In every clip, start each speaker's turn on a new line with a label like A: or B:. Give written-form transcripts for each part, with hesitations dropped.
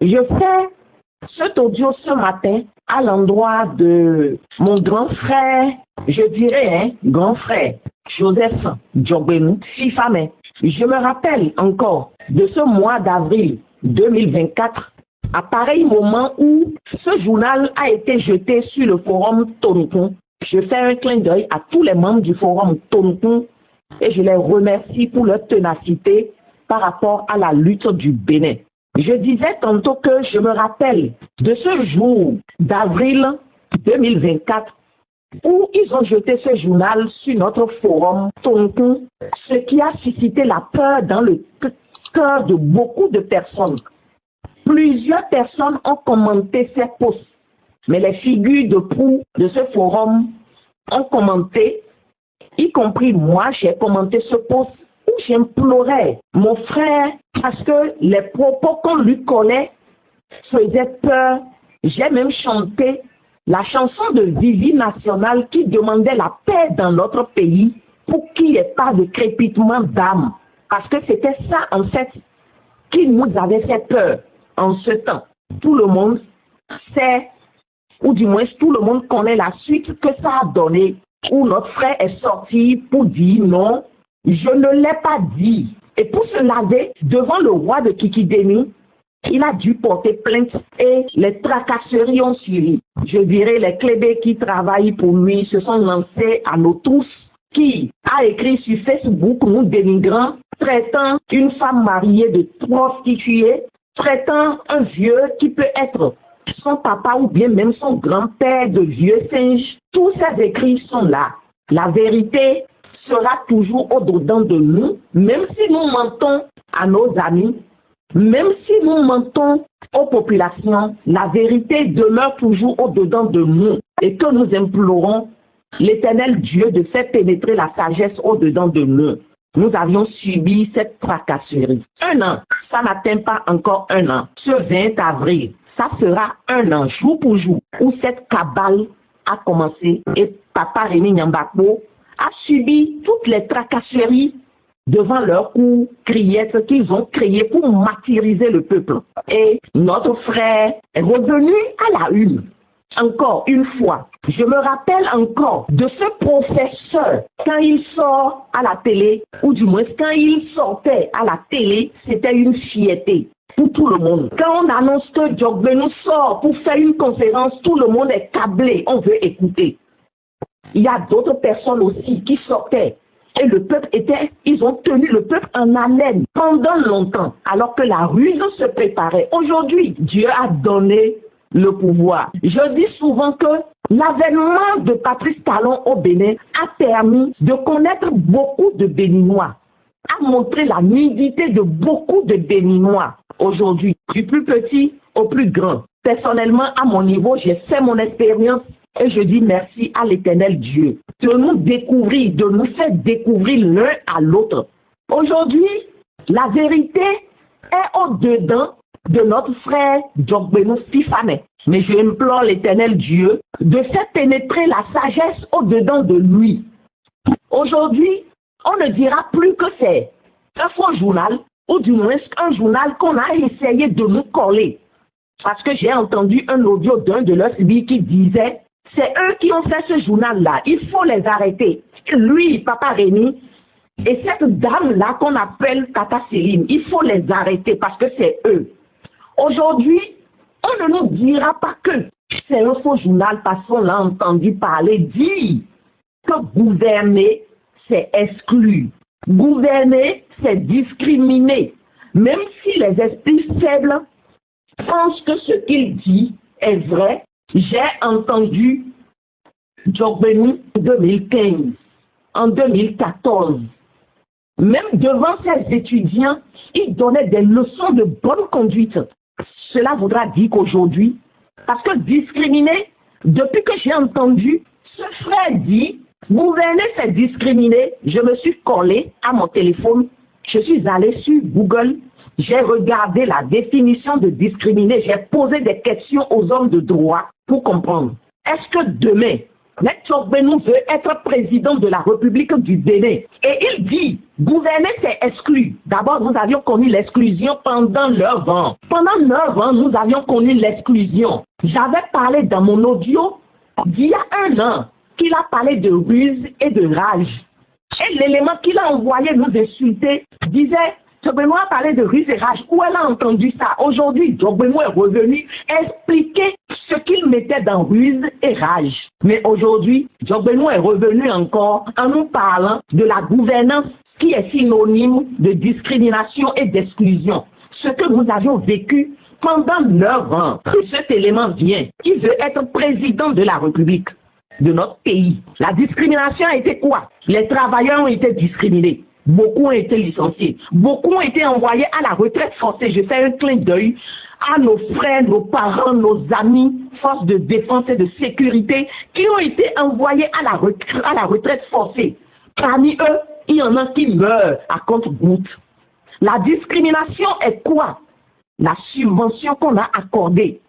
A: Je fais cet audio ce matin à l'endroit de mon grand frère, je dirais, grand frère, Joseph Djogbenou Fifame. Je me rappelle encore de ce mois d'avril 2024, à pareil moment où ce journal a été jeté sur le forum Tonukun. Je fais un clin d'œil à tous les membres du forum Tonukun et je les remercie pour leur ténacité par rapport à la lutte du Bénin. Je disais tantôt que je me rappelle de ce jour d'avril 2024 où ils ont jeté ce journal sur notre forum Tonukun, ce qui a suscité la peur dans le cœur de beaucoup de personnes. Plusieurs personnes ont commenté ces posts, mais les figures de proue de ce forum ont commenté, y compris moi, j'ai commenté ce post où j'implorais mon frère parce que les propos qu'on lui collait faisaient peur. J'ai même chanté la chanson de Vivi Nationale qui demandait la paix dans notre pays pour qu'il n'y ait pas de crépitement d'âme. Parce que c'était ça, en fait, qui nous avait fait peur en ce temps. Tout le monde sait, ou du moins tout le monde connaît la suite que ça a donné, où notre frère est sorti pour dire non, je ne l'ai pas dit. Et pour se laver devant le roi de Kikidemi, il a dû porter plainte et les tracasseries ont suivi. Je dirais les clébés qui travaillent pour lui se sont lancés à nos tous, qui a écrit sur Facebook nous dénigrant, traitant une femme mariée de prostituée, traitant un vieux qui peut être son papa ou bien même son grand-père de vieux singe. Tous ces écrits sont là. La vérité sera toujours au-dedans de nous, même si nous mentons à nos amis, même si nous mentons aux populations, la vérité demeure toujours au-dedans de nous et que nous implorons l'Éternel Dieu de faire pénétrer la sagesse au-dedans de nous. Nous avions subi cette tracasserie. 1 an, ça n'atteint pas encore 1 an. Ce 20 avril, ça sera 1 an, jour pour jour, où cette cabale a commencé et Papa Rémi Nyambakbo a subi toutes les tracasseries devant leur cour criette qu'ils ont créé pour martyriser le peuple. Et notre frère est revenu à la une. Encore une fois, je me rappelle encore de ce professeur, quand il sort à la télé, ou du moins quand il sortait à la télé, c'était une fierté pour tout le monde. Quand on annonce que Djogbenou sort pour faire une conférence, tout le monde est câblé, on veut écouter. Il y a d'autres personnes aussi qui sortaient. Et le peuple ils ont tenu le peuple en haleine pendant longtemps, alors que la ruse se préparait. Aujourd'hui, Dieu a donné le pouvoir. Je dis souvent que l'avènement de Patrice Talon au Bénin a permis de connaître beaucoup de Béninois, a montré la nudité de beaucoup de Béninois aujourd'hui, du plus petit au plus grand. Personnellement, à mon niveau, j'ai fait mon expérience et je dis merci à l'Éternel Dieu de nous découvrir, de nous faire découvrir l'un à l'autre. Aujourd'hui, la vérité est au-dedans de notre frère Djogbenou Fifame. Mais je implore l'Éternel Dieu de faire pénétrer la sagesse au-dedans de lui. Aujourd'hui, on ne dira plus que c'est un faux journal, ou du moins un journal qu'on a essayé de nous coller. Parce que j'ai entendu un audio d'un de leurs filles qui disait « C'est eux qui ont fait ce journal-là, il faut les arrêter. » Lui, Papa Rémi, et cette dame-là qu'on appelle Tata Céline, il faut les arrêter parce que c'est eux. Aujourd'hui, on ne nous dira pas que c'est un faux journal parce qu'on l'a entendu parler, dire que gouverner, c'est exclure. Gouverner, c'est discriminer. Même si les esprits faibles pensent que ce qu'il dit est vrai, j'ai entendu Djogbenou en 2015, en 2014. Même devant ses étudiants, il donnait des leçons de bonne conduite. Cela voudra dire qu'aujourd'hui, parce que discriminer, depuis que j'ai entendu ce frère dit, gouverner c'est discriminer, je me suis collé à mon téléphone, je suis allé sur Google, j'ai regardé la définition de discriminer, j'ai posé des questions aux hommes de droit pour comprendre. Est-ce que demain, Mais Djogbenou veut être président de la République du Bénin. Et il dit, gouverner c'est exclu. D'abord, nous avions connu l'exclusion pendant 9 ans. Pendant 9 ans, nous avions connu l'exclusion. J'avais parlé dans mon audio d'il y a 1 an qu'il a parlé de ruse et de rage. Et l'élément qu'il a envoyé nous insulter disait, Djogbenou a parlé de ruse et rage. Où elle a entendu ça? Aujourd'hui, Djogbenou est revenu expliquer ce qu'il mettait dans ruse et rage. Mais aujourd'hui, Djogbenou est revenu encore en nous parlant de la gouvernance qui est synonyme de discrimination et d'exclusion. Ce que nous avions vécu pendant 9 ans, cet élément vient. Il veut être président de la République de notre pays. La discrimination a été quoi? Les travailleurs ont été discriminés. Beaucoup ont été licenciés. Beaucoup ont été envoyés à la retraite forcée. Je fais un clin d'œil à nos frères, nos parents, nos amis, forces de défense et de sécurité qui ont été envoyés à la retraite forcée. Parmi eux, il y en a qui meurent à compte-gouttes. La discrimination est quoi? La subvention qu'on a accordée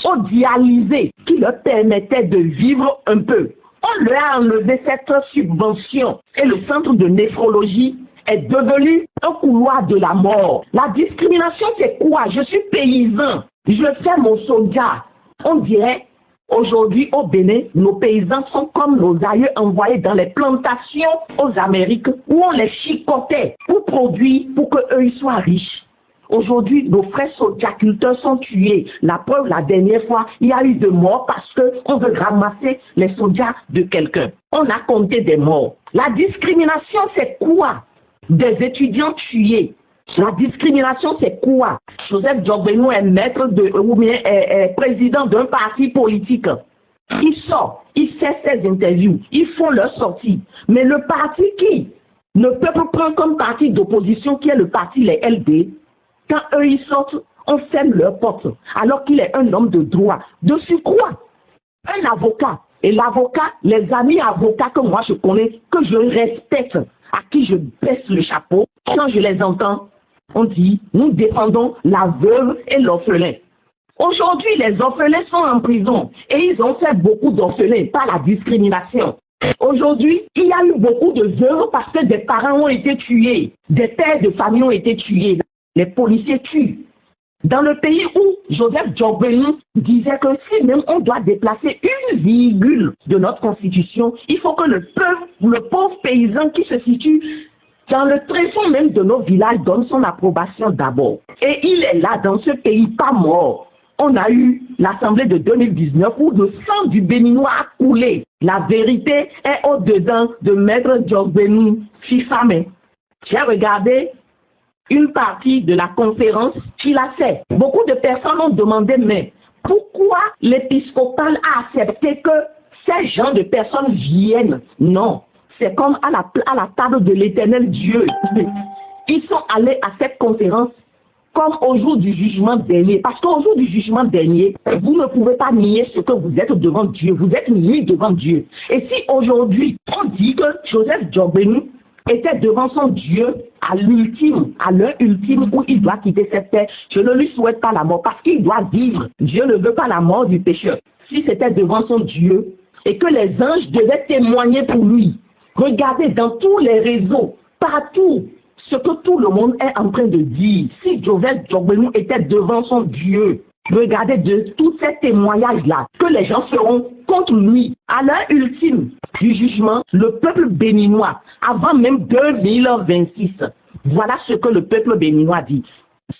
A: aux dialysés qui leur permettait de vivre un peu. On leur a enlevé cette subvention et le centre de néphrologie est devenu un couloir de la mort. La discrimination, c'est quoi? Je suis paysan, je fais mon soldat. On dirait, aujourd'hui au Bénin, nos paysans sont comme nos aïeux envoyés dans les plantations aux Amériques où on les chicotait pour produire, pour qu'eux ils soient riches. Aujourd'hui, nos frères soldats-culteurs sont tués. La preuve, la dernière fois, il y a eu de morts parce qu'on veut ramasser les soldats de quelqu'un. On a compté des morts. La discrimination, c'est quoi? Des étudiants tués. La discrimination, c'est quoi? Joseph Djogbenou est maître ou bien est président d'un parti politique. Il sort, il fait ses interviews, ils font leur sortie. Mais le parti qui ne peut pas prendre comme parti d'opposition, qui est le parti les LD, quand eux ils sortent, on ferme leurs portes, alors qu'il est un homme de droit. De surcroît, un avocat. Et l'avocat, les amis avocats que moi je connais, que je respecte, à qui je baisse le chapeau, quand je les entends, on dit, nous défendons la veuve et l'orphelin. Aujourd'hui, les orphelins sont en prison et ils ont fait beaucoup d'orphelins par la discrimination. Aujourd'hui, il y a eu beaucoup de veuves parce que des parents ont été tués, des pères de famille ont été tués. Les policiers tuent. Dans le pays où Joseph Djogbenou disait que si même on doit déplacer une virgule de notre constitution, il faut que le pauvre paysan qui se situe dans le tréfonds même de nos villages donne son approbation d'abord. Et il est là dans ce pays pas mort. On a eu l'Assemblée de 2019 où le sang du Béninois a coulé. La vérité est au-dedans de Maître Djogbenou Fifame. J'ai regardé une partie de la conférence qu'il a fait. Beaucoup de personnes ont demandé, mais pourquoi l'épiscopal a accepté que ces gens de personnes viennent? Non, c'est comme à la table de l'Éternel Dieu. Ils sont allés à cette conférence comme au jour du jugement dernier. Parce qu'au jour du jugement dernier, vous ne pouvez pas nier ce que vous êtes devant Dieu. Vous êtes mis devant Dieu. Et si aujourd'hui, on dit que Joseph Djogbenou était devant son Dieu à l'ultime, à l'heure ultime où il doit quitter cette terre, je ne lui souhaite pas la mort parce qu'il doit vivre. Dieu ne veut pas la mort du pécheur. Si c'était devant son Dieu et que les anges devaient témoigner pour lui, regardez dans tous les réseaux, partout, ce que tout le monde est en train de dire. Si Joseph Djogbenou était devant son Dieu, regardez de tous ces témoignages-là, que les gens seront contre lui. À l'heure ultime du jugement, le peuple béninois, avant même 2026, voilà ce que le peuple béninois dit.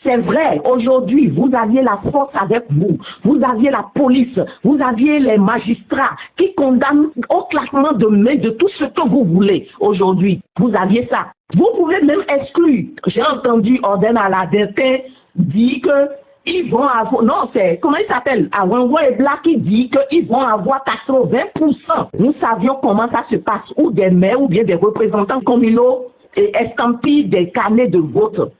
A: C'est vrai, aujourd'hui, vous aviez la force avec vous, vous aviez la police, vous aviez les magistrats qui condamnent au claquement de main de tout ce que vous voulez. Aujourd'hui, vous aviez ça. Vous pouvez même exclure. J'ai entendu Orden Aladertin dire que ils vont avoir, non, c'est, comment il s'appelle, Awango et Black qui dit qu'ils vont avoir 80%. Nous savions comment ça se passe, ou des maires, ou bien des représentants communaux, et estampillent des carnets de vote.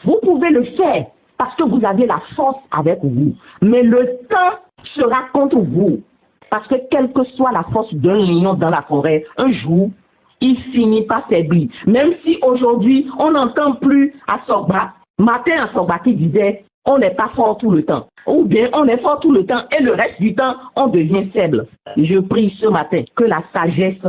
A: Vous pouvez le faire, parce que vous avez la force avec vous. Mais le temps sera contre vous. Parce que quelle que soit la force d'un lion dans la forêt, un jour, il finit par faiblir. Même si aujourd'hui, on n'entend plus à Sorba, matin à Sorba qui disait, on n'est pas fort tout le temps. Ou bien on est fort tout le temps et le reste du temps, on devient faible. Je prie ce matin que la sagesse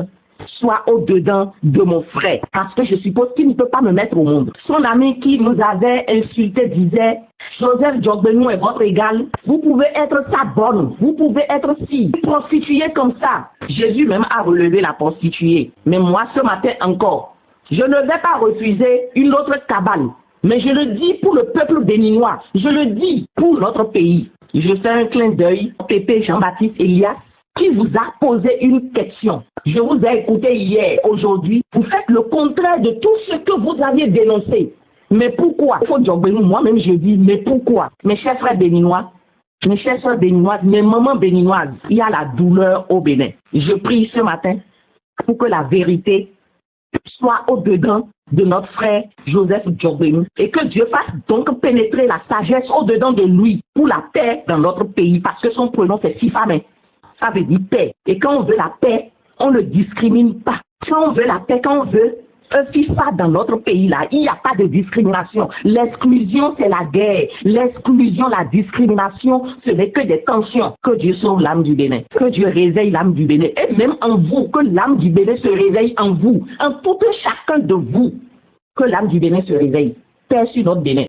A: soit au-dedans de mon frère. Parce que je suppose qu'il ne peut pas me mettre au monde. Son ami qui nous avait insulté disait, Joseph Djogbenou est votre égal. Vous pouvez être sa bonne. Vous pouvez être si prostituée comme ça. Jésus même a relevé la prostituée. Mais moi, ce matin encore, je ne vais pas refuser une autre cabale. Mais je le dis pour le peuple béninois. Je le dis pour notre pays. Je fais un clin d'œil au Pépé Jean-Baptiste Elias qui vous a posé une question. Je vous ai écouté hier, aujourd'hui. Vous faites le contraire de tout ce que vous aviez dénoncé. Mais pourquoi? Moi-même je dis, mais pourquoi? Mes chers frères béninois, mes chères soeurs béninoises, mes mamans béninoises, il y a la douleur au Bénin. Je prie ce matin pour que la vérité soit au-dedans de notre frère Joseph Djogbenou et que Dieu fasse donc pénétrer la sagesse au-dedans de lui pour la paix dans notre pays parce que son prénom c'est Sifame. Ça veut dire paix. Et quand on veut la paix, on ne discrimine pas. Quand on veut la paix, quand on veut un FIFA dans notre pays-là, il n'y a pas de discrimination. L'exclusion, c'est la guerre. L'exclusion, la discrimination, ce n'est que des tensions. Que Dieu sauve l'âme du Bénin. Que Dieu réveille l'âme du Bénin. Et même en vous, que l'âme du Bénin se réveille en vous. En tout chacun de vous. Que l'âme du Bénin se réveille. Paix sur notre Bénin.